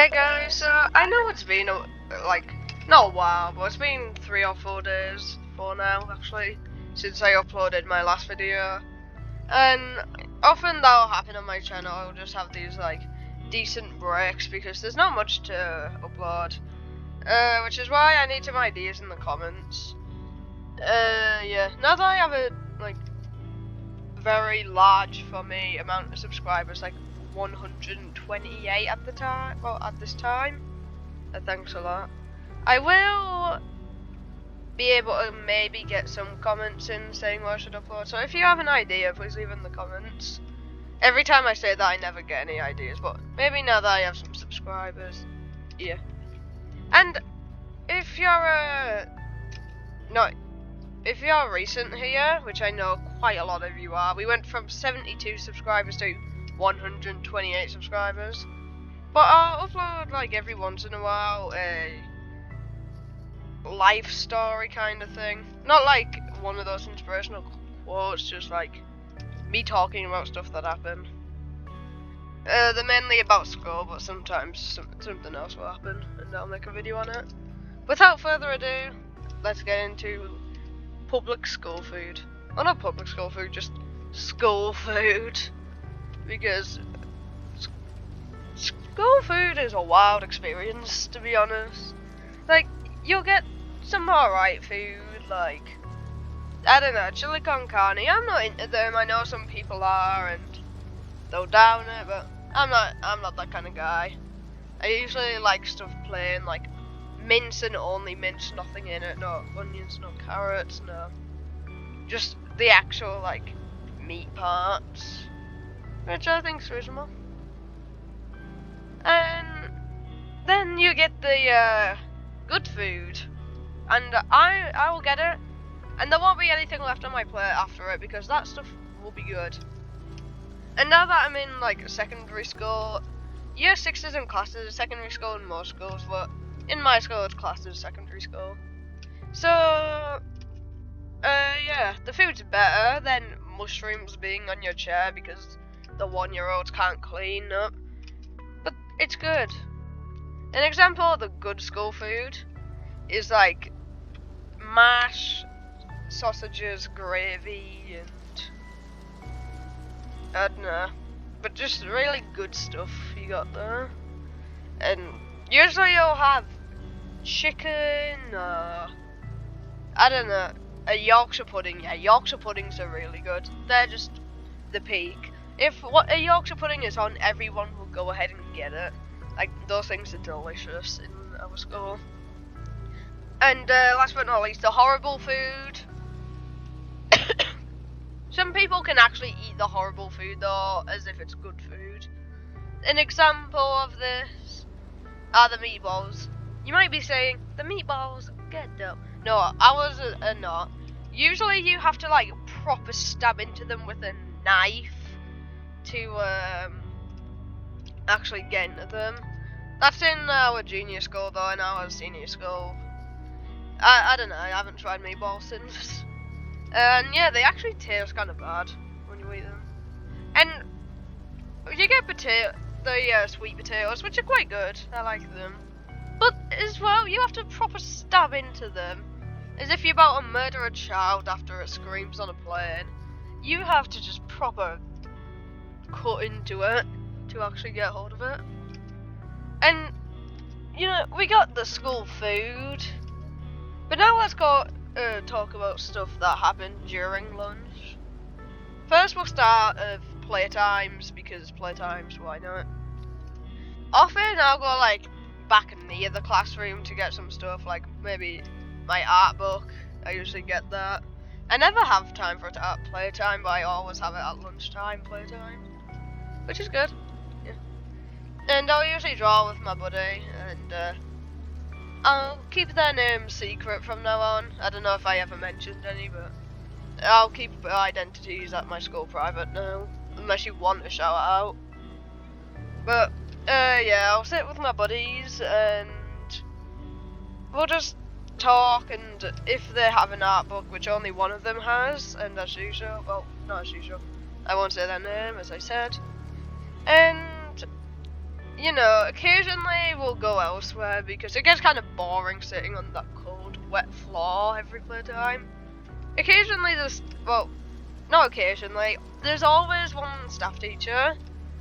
Hey guys, I know it's been not a while, but it's been 3 or 4 days, 4 now actually, since I uploaded my last video. And often that'll happen on my channel. I'll just have these decent breaks because there's not much to upload. Which is why I need some ideas in the comments. Yeah, now that I have a very large for me amount of subscribers, 128 at the time. Well, at this time. Thanks a lot. I will be able to maybe get some comments in saying what I should upload. So if you have an idea, please leave in the comments. Every time I say that, I never get any ideas, but maybe now that I have some subscribers, yeah. And if you're if you're recent here, which I know quite a lot of you are, we went from 72 subscribers to 128 subscribers. But I'll upload every once in a while a life story kind of thing. Not one of those inspirational quotes, just me talking about stuff that happened. They're mainly about school, but sometimes something else will happen, and I'll make a video on it. Without further ado, let's get into public school food. Well, not public school food, just school food. Because school food is a wild experience, to be honest. You'll get some alright food, I don't know, chili con carne. I'm not into them. I know some people are, and they'll down it, but I'm not that kind of guy. I usually like stuff plain, mince and only mince, nothing in it, no onions, no carrots, no. Just the actual, meat parts, which I think's reasonable. And then you get the good food, and I will get it, and there won't be anything left on my plate after it because that stuff will be good. And now that I'm in secondary school, year 6 isn't classed as secondary school in most schools, but in my school it's classed as secondary school. So yeah, the food's better than mushrooms being on your chair because the 1-year-olds can't clean up. But it's good. An example of the good school food is mash, sausages, gravy, and I don't know, but just really good stuff you got there. And usually you'll have chicken, I don't know, a Yorkshire pudding. Yeah, Yorkshire puddings are really good. They're just the peak. If what a Yorkshire pudding is on, everyone will go ahead and get it. Those things are delicious in our school. And last but not least, the horrible food. Some people can actually eat the horrible food though, as if it's good food. An example of this are the meatballs. You might be saying, the meatballs get up. No, ours are not. Usually you have to proper stab into them with a knife to actually get into them. That's in our junior school though. In our senior school, I don't know, I haven't tried meatballs since. And yeah, they actually taste kind of bad when you eat them. And you get the sweet potatoes, which are quite good. I like them. But as well, you have to proper stab into them, as if you're about to murder a child after it screams on a plane. You have to just proper cut into it to actually get hold of it. And we got the school food, but now let's go talk about stuff that happened during lunch. First we'll start with playtimes, because playtimes, why not? Often I'll go back near the classroom to get some stuff, maybe my art book. I usually get that. I never have time for it at playtime, but I always have it at lunchtime playtime, which is good. Yeah. And I'll usually draw with my buddy, and I'll keep their names secret from now on. I don't know if I ever mentioned any, but I'll keep identities at my school private now, unless you want to shout it out. But yeah, I'll sit with my buddies and we'll just talk, and if they have an art book, which only one of them has, and as usual, well, not as usual, I won't say their name, as I said, and occasionally elsewhere because it gets kind of boring sitting on that cold, wet floor every playtime. Occasionally well, not occasionally, there's always one staff teacher,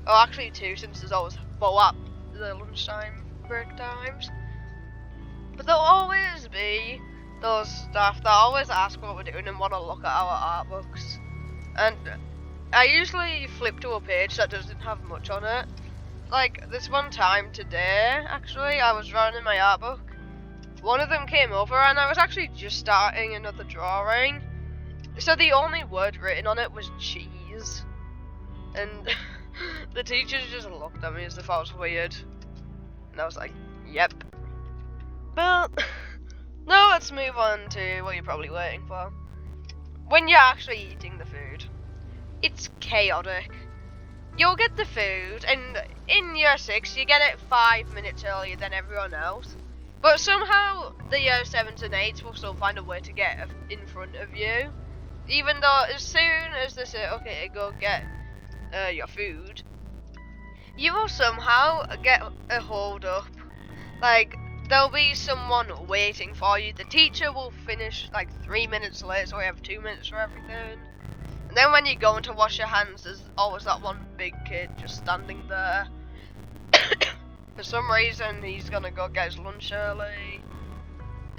or actually two since there's always at the lunchtime break times. But there'll always be those staff that always ask what we're doing and want to look at our art books. And I usually flip to a page that doesn't have much on it. Like this one time today, actually, I was drawing in my art book. One of them came over and I was actually just starting another drawing. So the only word written on it was cheese. And the teacher just looked at me as if I was weird. And I was like, yep. But now let's move on to what you're probably waiting for. When you're actually eating the food, it's chaotic. You'll get the food, and in year 6, you get it 5 minutes earlier than everyone else. But somehow, the year 7s and 8s will still find a way to get in front of you. Even though as soon as they say, okay, go get your food, you will somehow get a hold up. Like, there'll be someone waiting for you. The teacher will finish like 3 minutes late, so we have 2 minutes for everything. And then when you go in to wash your hands, there's always that one big kid just standing there. For some reason, he's gonna go get his lunch early.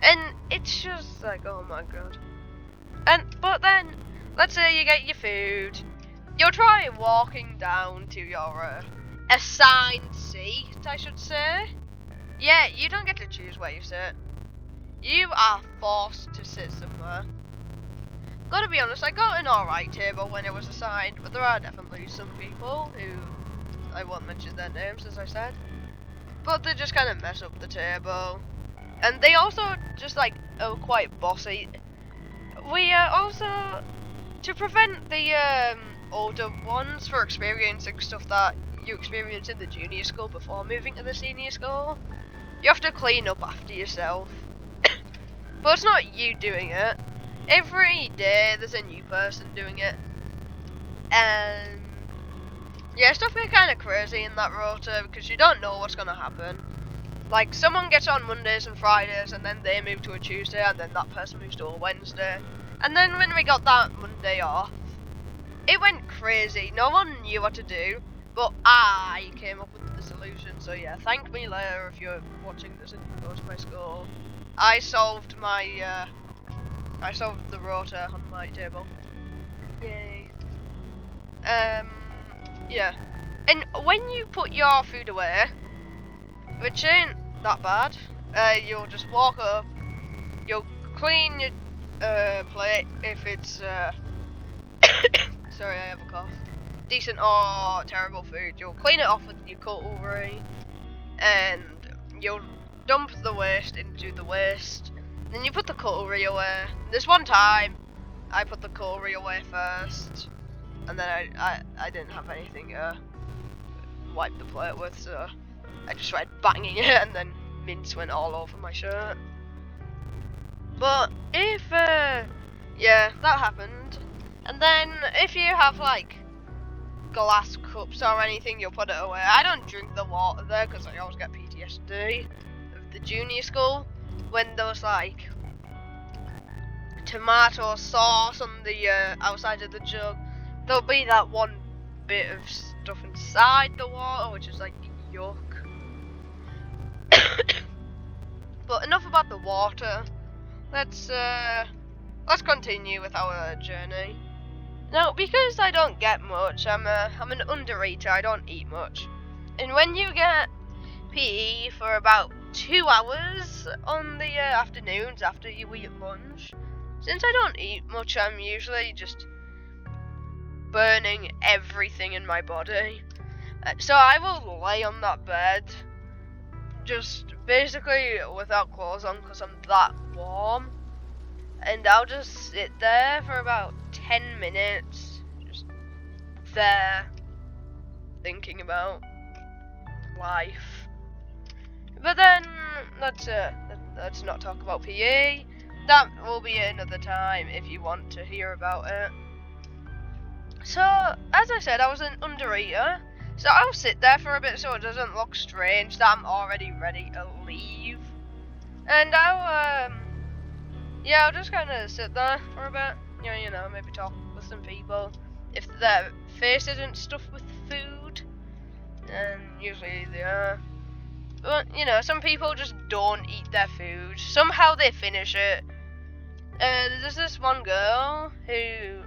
And it's just like, oh my god. But then, let's say you get your food. You'll try walking down to your assigned seat, I should say. Yeah, you don't get to choose where you sit. You are forced to sit somewhere. Gotta be honest, I got an alright table when it was assigned, but there are definitely some people who, I won't mention their names as I said, but they just kind of mess up the table. And they also just like are quite bossy. We also, to prevent the older ones from experiencing stuff that you experience in the junior school before moving to the senior school, you have to clean up after yourself. But it's not you doing it. Every day there's a new person doing it. And yeah, stuff gets kind of crazy in that rota because you don't know what's going to happen. Like, someone gets on Mondays and Fridays and then they move to a Tuesday and then that person moves to a Wednesday. And then when we got that Monday off, it went crazy. No one knew what to do, but I came up with the solution. So yeah, thank me later if you're watching this and you go to my school. I solved the rota on my table. Yay. Yeah. And when you put your food away, which ain't that bad, you'll just walk up, you'll clean your plate if it's sorry, I have a cough. Decent or terrible food, you'll clean it off with your cutlery, and you'll dump the waste into the waste. Then you put the cutlery away. This one time, I put the cutlery away first, and then I didn't have anything to wipe the plate with, so I just tried banging it, and then mince went all over my shirt. But if yeah, that happened. And then if you have like glass cups or anything, you'll put it away. I don't drink the water there because I always get PTSD of the junior school when there was like tomato sauce on the outside of the jug. There'll be that one bit of stuff inside the water, which is like yuck. But enough about the water. Let's continue with our journey. Now, because I don't get much, I'm an undereater. I don't eat much, and when you get PE for about 2 hours on the afternoons after you eat lunch, since I don't eat much, I'm usually just burning everything in my body. So I will lay on that bed, just basically without clothes on because I'm that warm. And I'll just sit there for about 10 minutes, just there, thinking about life. But then, let's not talk about PE. That will be another time if you want to hear about it. So, as I said, I was an undereater, So I'll sit there for a bit so it doesn't look strange that I'm already ready to leave. And I'll just kind of sit there for a bit. You know, maybe talk with some people. If their face isn't stuffed with food, and usually they are. But, you know, some people just don't eat their food. Somehow they finish it. There's this one girl who,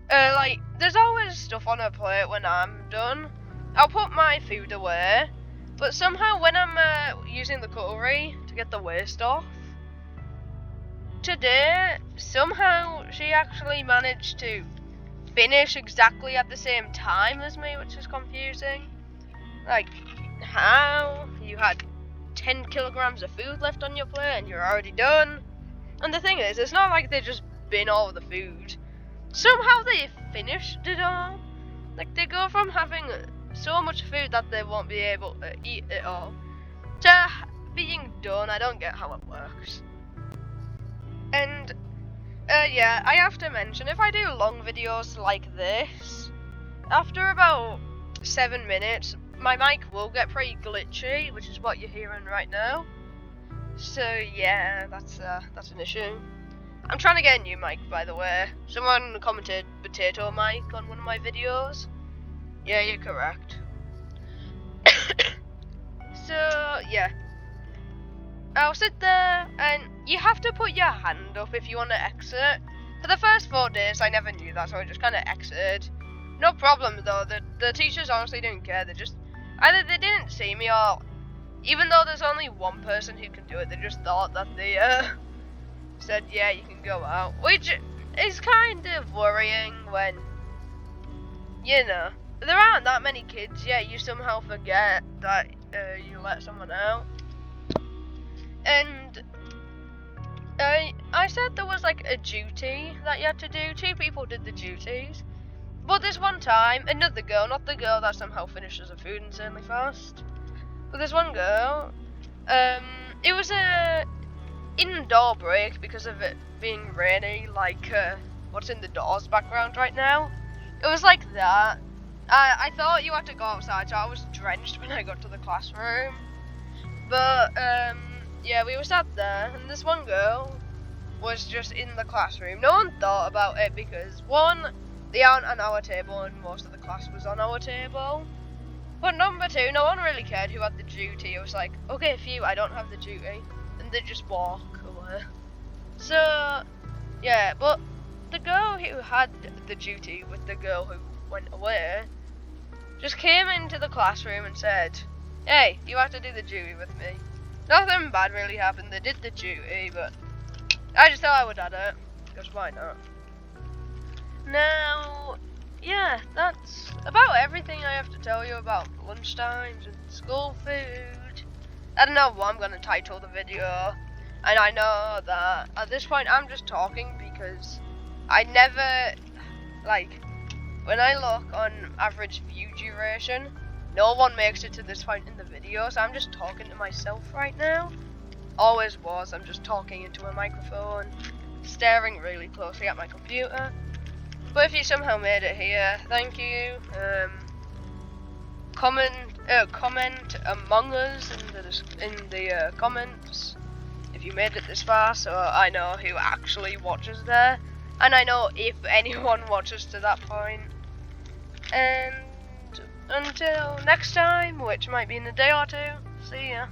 there's always stuff on her plate when I'm done. I'll put my food away, but somehow when I'm using the cutlery to get the waste off, today, somehow she actually managed to finish exactly at the same time as me, which is confusing. Like, how? You had 10 kilograms of food left on your plate and you're already done. And the thing is, it's not like they just bin all the food. Somehow they finished it all. Like, they go from having so much food that they won't be able to eat it all to being done. I don't get how it works. And, yeah, I have to mention, if I do long videos like this, after about 7 minutes, my mic will get pretty glitchy, which is what you're hearing right now. So yeah, that's an issue. I'm trying to get a new mic, by the way. Someone commented potato mic on one of my videos. Yeah, you're correct. So yeah, I'll sit there, and you have to put your hand up if you want to exit. For the first 4 days, I never knew that, so I just kind of exited. No problem though. The teachers honestly didn't care. They just either they didn't see me, or even though there's only one person who can do it, they just thought that they said, yeah, you can go out, which is kind of worrying when, you know, there aren't that many kids yet. You somehow forget that you let someone out. And I said there was like a duty that you had to do. 2 people did the duties. But this one time, another girl, not the girl that somehow finishes her food insanely fast, but this one girl, it was a indoor break because of it being rainy, like what's in the doors background right now. It was like that. I thought you had to go outside, so I was drenched when I got to the classroom. But yeah, we were sat there, and this one girl was just in the classroom. No one thought about it because, one, they aren't on our table and most of the class was on our table. But number 2, no one really cared who had the duty. It was like, okay, phew, I don't have the duty. And they just walk away. So, yeah, but the girl who had the duty with the girl who went away just came into the classroom and said, hey, you have to do the duty with me. Nothing bad really happened. They did the duty, but I just thought I would add it, because why not? Now, yeah, that's about everything I have to tell you about lunchtimes and school food. I don't know what I'm going to title the video, and I know that at this point I'm just talking because I never, like, when I look on average view duration, no one makes it to this point in the video, so I'm just talking to myself right now. Always was, I'm just talking into a microphone, staring really closely at my computer. But if you somehow made it here, thank you. Comment among us in the comments if you made it this far, so I know who actually watches there, and I know if anyone watches to that point. And until next time, which might be in a day or two, see ya.